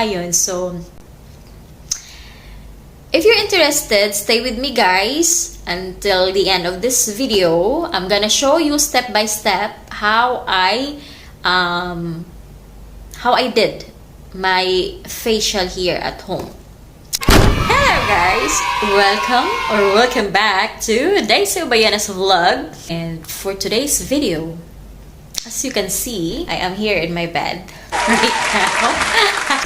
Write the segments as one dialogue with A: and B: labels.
A: Ayun, so if you're interested, stay with me guys until the end of this video. I'm gonna show you step by step how I did my facial here at home. Hello guys! Welcome back to Ubayana's vlog. And for today's video, as you can see, I am here in my bed right now.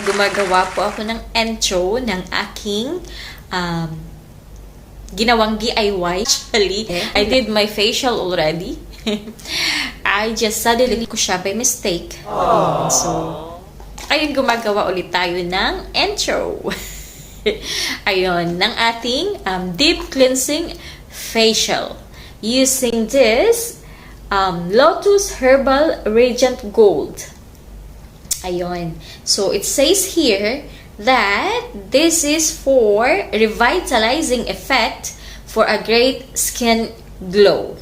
A: Gumagawa po ako ng intro ng aking ginawang DIY. Actually, I did my facial already. I just suddenly ko siya by mistake. So, ayun, gumagawa ulit tayo ng intro. Ayun, ng ating deep cleansing facial. Using this Lotus Herbal Radiant Gold. Ayun. So, it says here that this is for revitalizing effect for a great skin glow.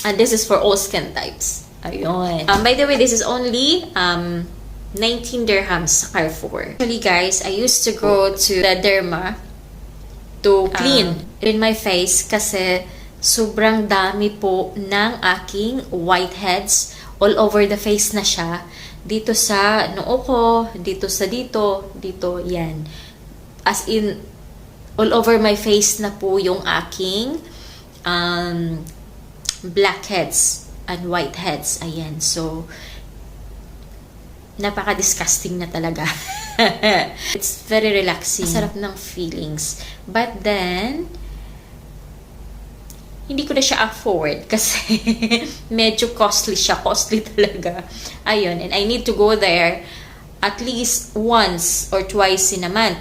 A: And this is for all skin types. Ayun. By the way, this is only 19 dirhams sa Carrefour. Actually guys, I used to go to the derma to clean in my face kasi sobrang dami po ng aking whiteheads all over the face na siya. Dito sa noo ko, dito, yan. As in, all over my face na po yung aking blackheads and whiteheads. Ayan, so napaka-disgusting na talaga. It's very relaxing. Sarap ng feelings. But then, hindi ko na siya afford kasi medyo costly siya. Costly talaga. Ayun. And I need to go there at least once or twice in a month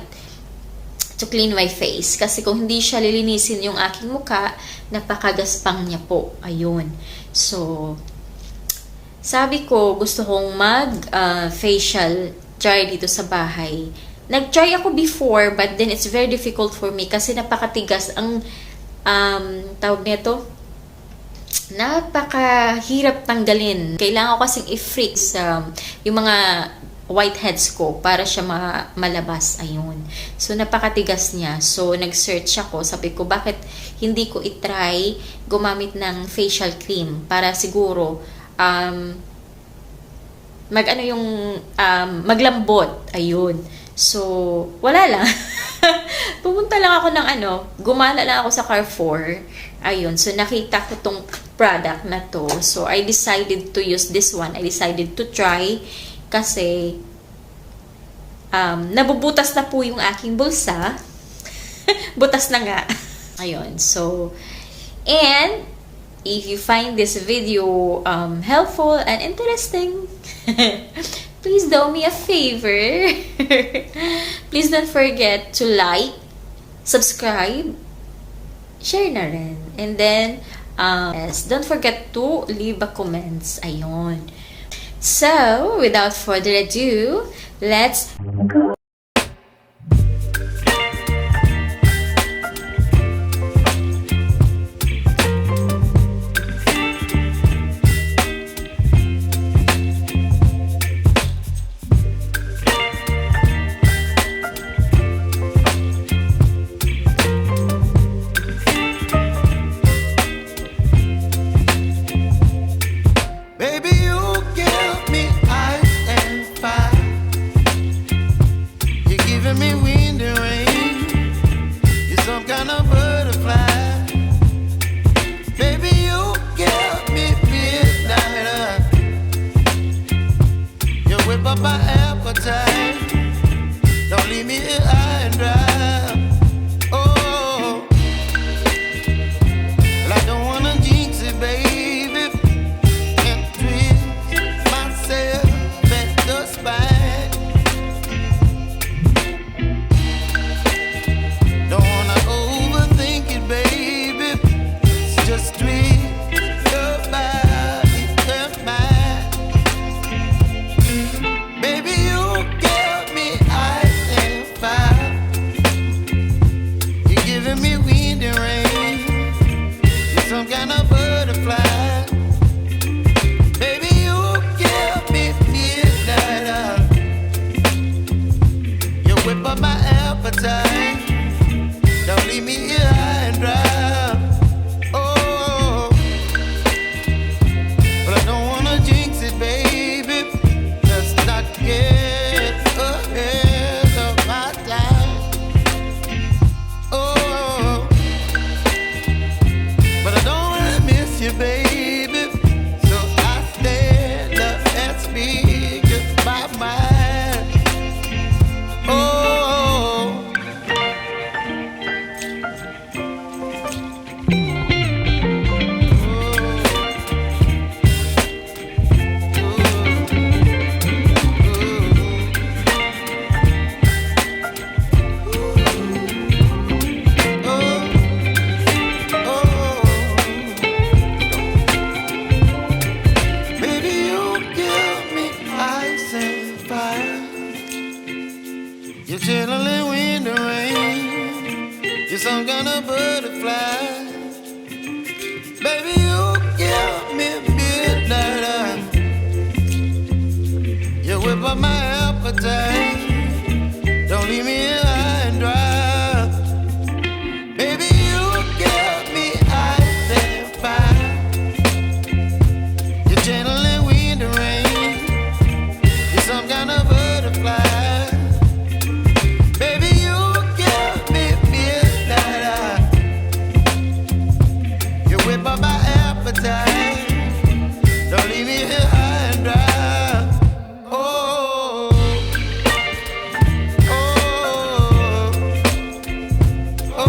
A: to clean my face. Kasi kung hindi siya lilinisin yung aking mukha, napakagaspang niya po. Ayun. So, sabi ko, gusto kong mag-facial try dito sa bahay. Nag-try ako before, but then it's very difficult for me kasi napakatigas ang tawag nito. Napakahirap tanggalin. Kailangan ko kasing i-freeze yung mga whiteheads ko para siya malabas. Ayun. So, napakatigas niya. So, nag-search ako. Sabi ko, bakit hindi ko i-try gumamit ng facial cream para siguro maglambot. Ayun. So, wala lang. Pumunta lang ako ng gumala lang ako sa Carrefour. Ayun. So, nakita ko tong product na to. So, I decided to use this one. I decided to try kasi nabubutas na po yung aking bulsa. Butas na nga. Ayun. So, and if you find this video helpful and interesting, please do me a favor. Please don't forget to like, subscribe, share na rin. And then, yes, don't forget to leave a comments. Ayun. So, without further ado, let's go.
B: up my appetite. Don't leave me here high and dry. Oh, but I don't wanna jinx it, baby. Let's not get ahead of my time. Oh, but I don't wanna miss you, baby. So I stand up and speak just my mind. Oh. You're chilling in the rain. You're some kind of butterfly. Baby, you give me midnight. You whip up my appetite. Don't leave me here high and dry. Baby, you give me ice and fire. You're channeling wind and rain. You're some kind of butterfly. Don't leave me here high and dry. Oh, oh, oh,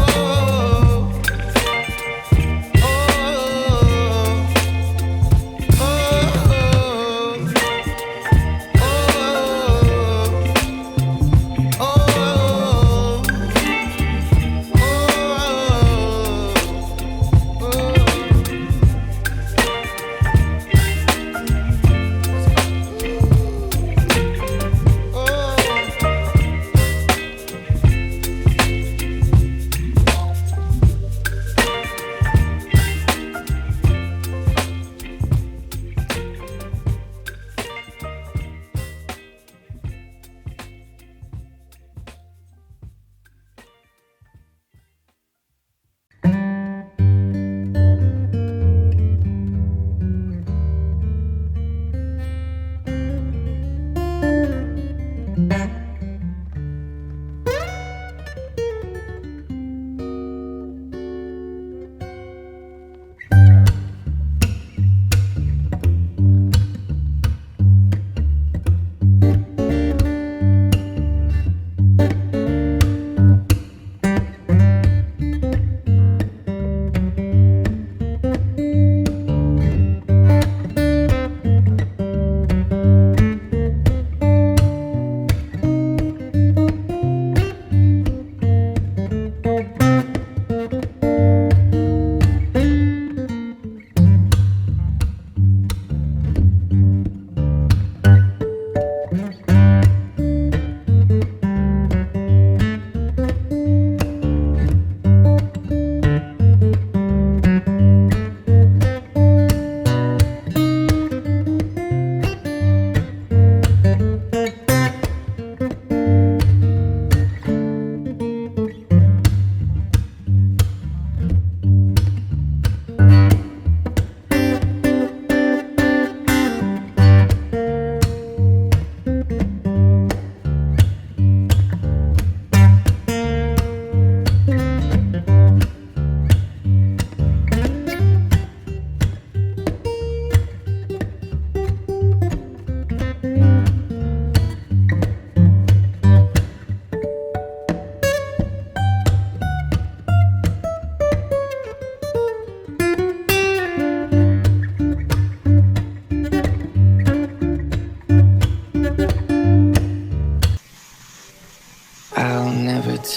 B: oh,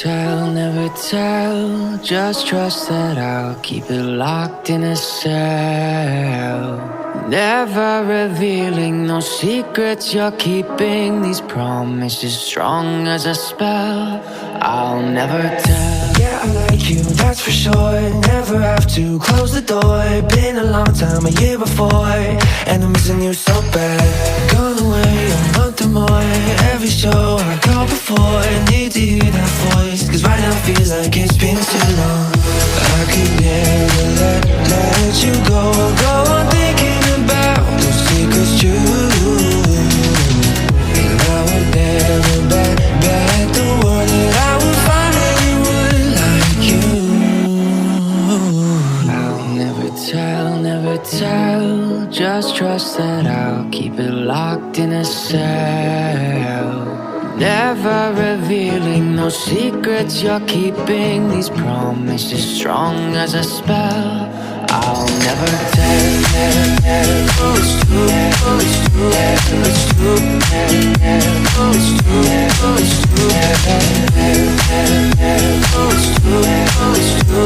C: Never tell, just trust that I'll keep it locked in a cell. Never revealing no secrets you're keeping, these promises strong as a spell. I'll never tell.
D: Yeah, I like you, that's for sure. Never have to close the door. Been a long time, a year before, and I'm missing you so bad. Gone away a month or more. Every show I go before, I need to hear
C: Never revealing no secrets you're keeping. These promises strong as a spell. I'll never tell. It's true. It's true. It's true. It's true. It's true. It's true. It's true.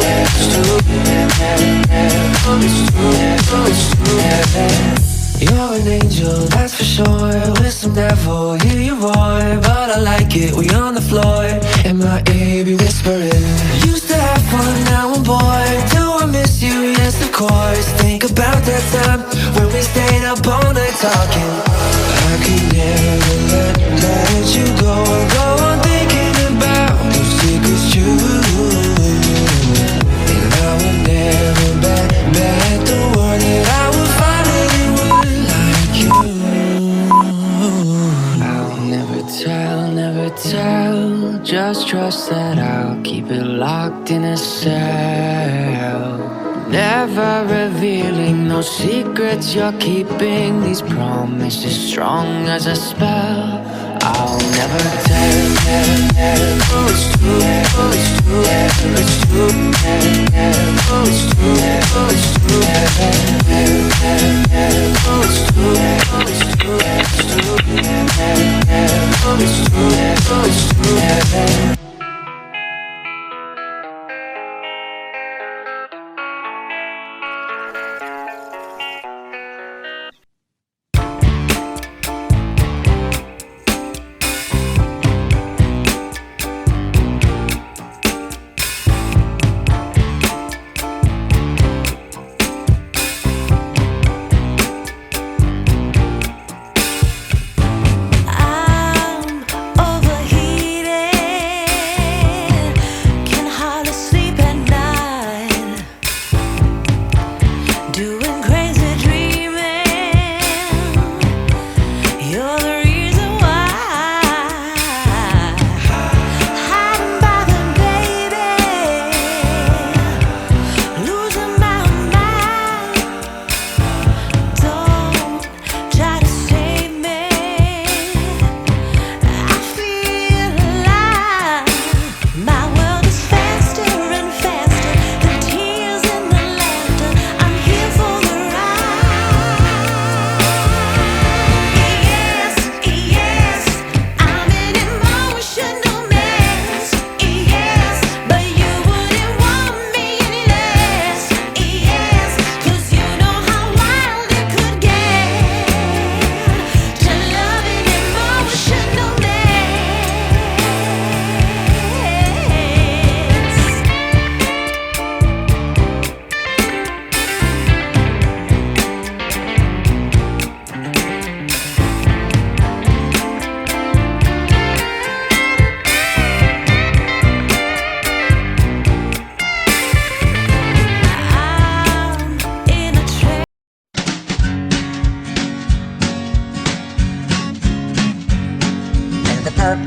C: It's true. You're an angel, that's for sure. With some devil, hear you roar. But I like it, we on the floor. In my ear, be whispering. Used to have fun, now I'm bored. Do I miss you? Yes, of course. Think about that time when we stayed up all night talking. I could never let you go. Go on thinking about those secrets you. And I would never bet the word that I would find anyone like you. I'll never tell. Just trust that I'll keep it locked in a cell. Never revealing no secrets you're keeping. These promises strong as a spell. I'll never tell. It's true. It's true. It's true. It's true. It's true. It's true. It's true. It's true.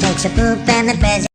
E: Takes a poop and the bed